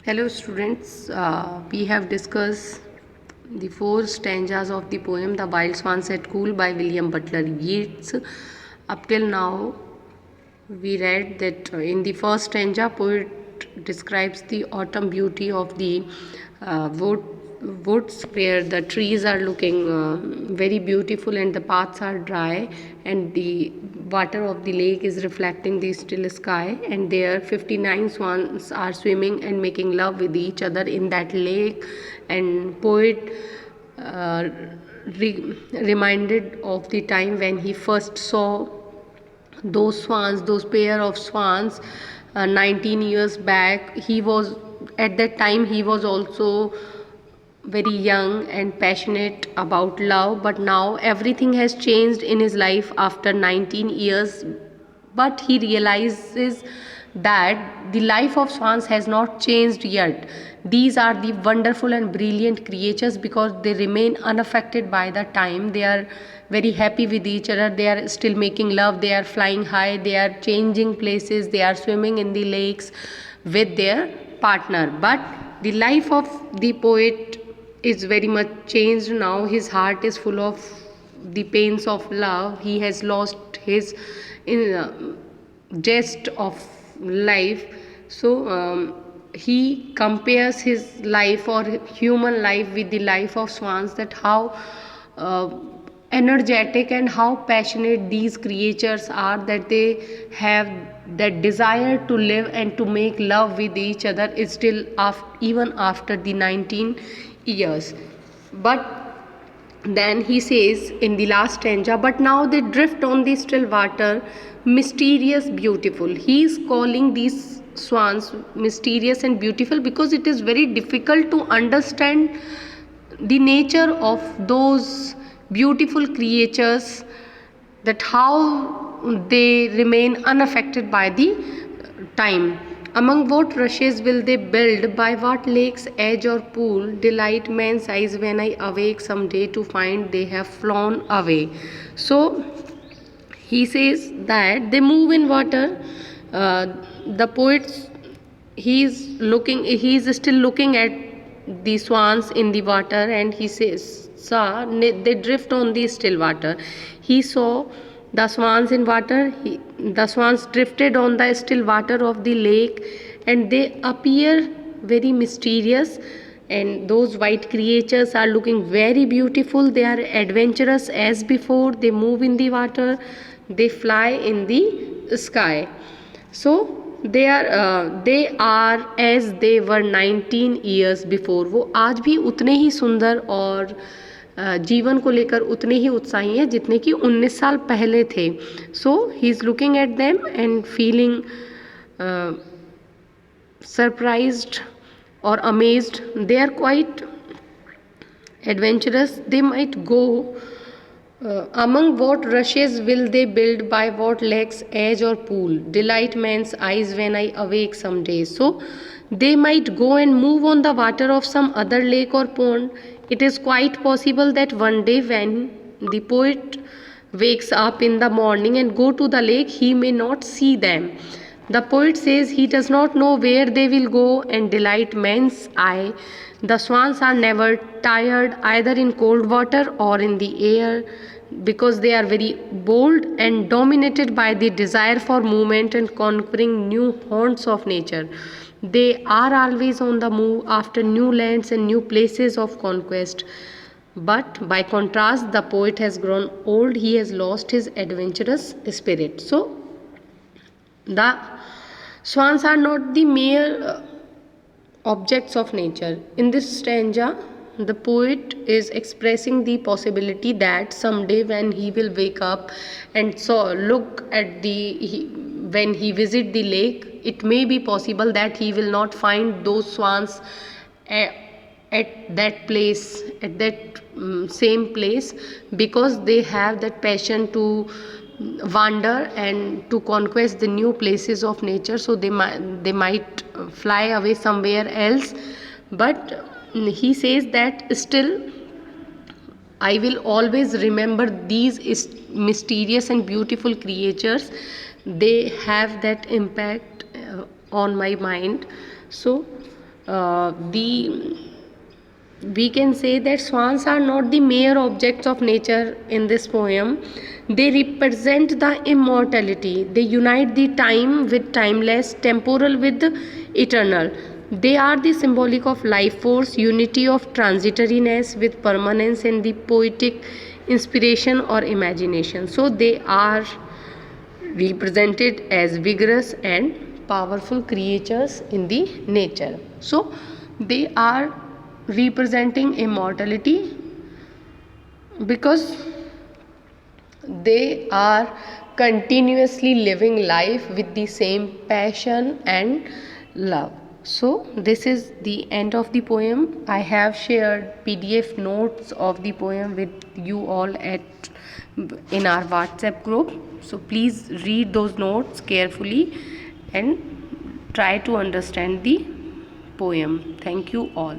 Hello students, we have discussed the four stanzas of the poem The Wild Swans at Cool by William Butler Yeats. Up till now, we read that in the first stanza, poet describes the autumn beauty of the woods where the trees are looking very beautiful and the paths are dry and the water of the lake is reflecting the still sky, and there 59 swans are swimming and making love with each other in that lake. And poet uh, reminded of the time when he first saw those swans, those pair of swans, 19 years back. He was, at that time he was also very young and passionate about love, but now everything has changed in his life after 19 years. But he realizes that the life of swans has not changed yet. These are the wonderful and brilliant creatures because they remain unaffected by the time. They are very happy with each other, they are still making love, they are flying high, they are changing places, they are swimming in the lakes with their partner. But the life of the poet is very much changed now. His heart is full of the pains of love. He has lost his zest of life. So he compares his life or human life with the life of swans, that how uh, energetic and how passionate these creatures are, that they have that desire to live and to make love with each other is still even after the 19 years. But then he says in the last stanza, but now they drift on the still water, mysterious, beautiful. He is calling these swans mysterious and beautiful because it is very difficult to understand the nature of those beautiful creatures, that how they remain unaffected by the time. Among what rushes will they build? By what lake's edge or pool? Delight man's eyes when I awake someday to find they have flown away. So he says that they move in water. The poet, he's still looking at the swans in the water, and he says saw they drift on the still water. He saw the swans in water. The swans drifted on the still water of the lake, and they appear very mysterious, and those white creatures are looking very beautiful. They are adventurous as before. They move in the water, they fly in the sky. So they are as they were 19 years before. वो आज भी उतने ही सुंदर और जीवन को लेकर उतने ही उत्साही हैं जितने कि 19 साल पहले थे. So he is looking at them and feeling surprised or amazed. They are quite adventurous. They might go. Among what rushes will they build? By what lake's edge or pool? Delight man's eyes when I awake someday. So they might go and move on the water of some other lake or pond. It is quite possible that one day when the poet wakes up in the morning and go to the lake, he may not see them. The poet says he does not know where they will go and delight man's eye. The swans are never tired either in cold water or in the air, because they are very bold and dominated by the desire for movement and conquering new haunts of nature. They are always on the move after new lands and new places of conquest. But by contrast, the poet has grown old. He has lost his adventurous spirit. So the swans are not the mere objects of nature. In this stanza, the poet is expressing the possibility that someday when he will wake up and look at when he visit the lake, it may be possible that he will not find those swans at that place, at that same place, because they have that passion to wander and to conquest the new places of nature. So they might fly away somewhere else. But he says that still I will always remember these mysterious and beautiful creatures. They have that impact on my mind. So the we can say that swans are not the mere objects of nature in this poem. They represent the immortality. They unite the time with timeless, temporal with eternal. They are the symbolic of life force, unity of transitoriness with permanence, and the poetic inspiration or imagination. So they are represented as vigorous and powerful creatures in the nature. So they are representing immortality because they are continuously living life with the same passion and love. So this is the end of the poem. I have shared PDF notes of the poem with you all in our WhatsApp group. So please read those notes carefully and try to understand the poem. Thank you all.